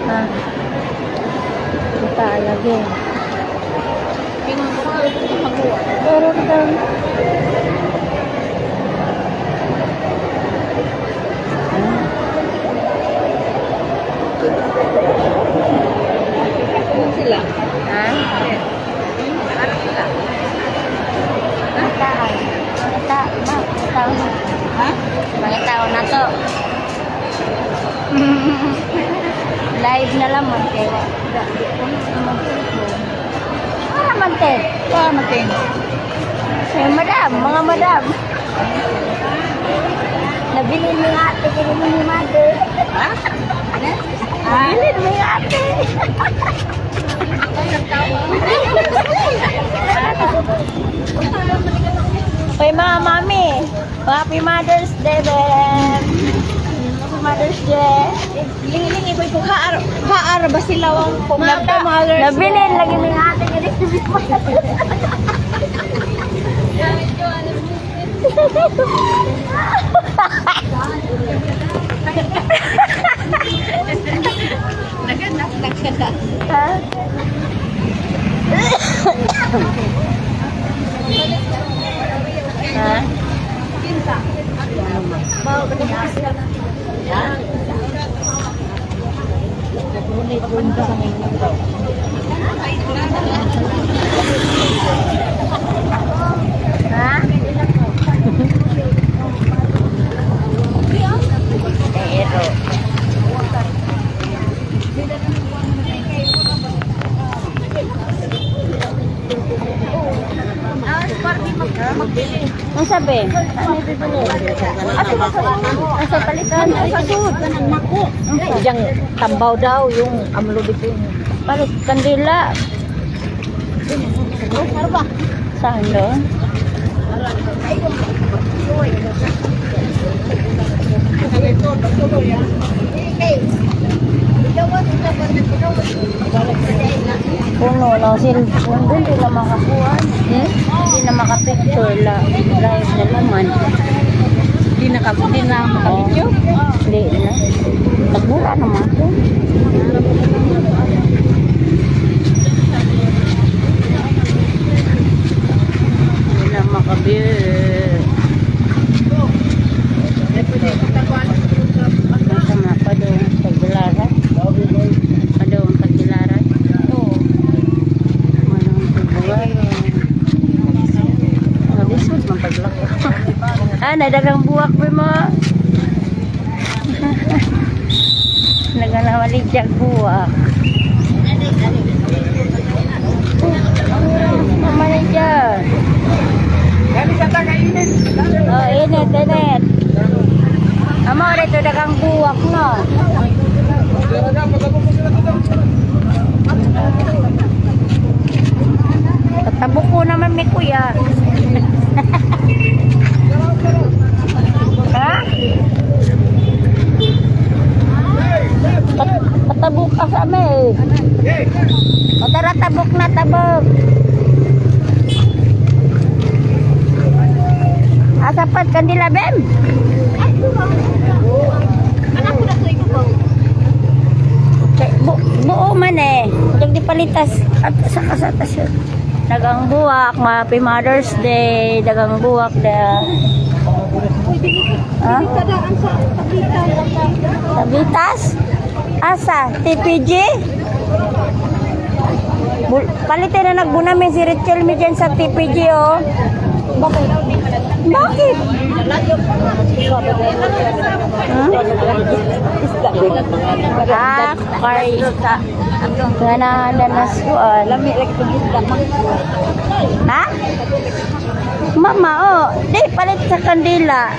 Ha? Kita lagi. Pero kan Sila. ha? Ano sila? Ha? Mga tao na to. Live na lang man kayo. Para man te. Para mating. Eh, madam, mga madam. Nabili mo yung ate, kaya mo yung mate. Ha? Nabili mo yung ate. Hoy mga mami, happy Mother's Day, Ben. Happy Mother's Day. Lingi-lingi ko ito. Haar ba sila ang pumunta mga Nabili lagi mo yung ate, kaya mo Nagkanda. Ha? Ha? Ha? Pero ang sabi? Ano bibili? Asa palitan? Asa sud? Yang tambaw daw yung amlodipin. Palit kandila. Ano ba? Saan doon? Puno no, cellphone doon, hindi na makakuha. Hindi na makapicture la. Live na naman. Hindi na makabidyo. Hindi na. Nagmura naman ito. Hindi na makabit. Masama pa doon sa Tagbilaran. Pa doon sa Tagbilaran. Manong Tagbilaran. Nalisod man paglako. Nadagang buwak ba mo? Naganawalidyag buwak. Mamaya dyan. Oh, init. Amo, rito dagang buwak, no? Tatabok ko naman may kuya. Ha? Patabok ka sa amin. O tara, tabok na, tabok. Asapat kandila, Bem? Anak ko na ito ikaw. Buo man eh. Huwag di palitas. At sa kasatas yun. Dagang buwak, Happy Mother's Day. Dagang buwak da. Ha? Kadaan sa tabitan. Tabitas? Asa? TPG? Palitin na nagbunamin si Rachel mi dyan sa TPG, oh. Bakit? Bakit? Kay nga na suan. Lami lagi pagkita. Ha? Mama, oh. Di, palit sa kandila.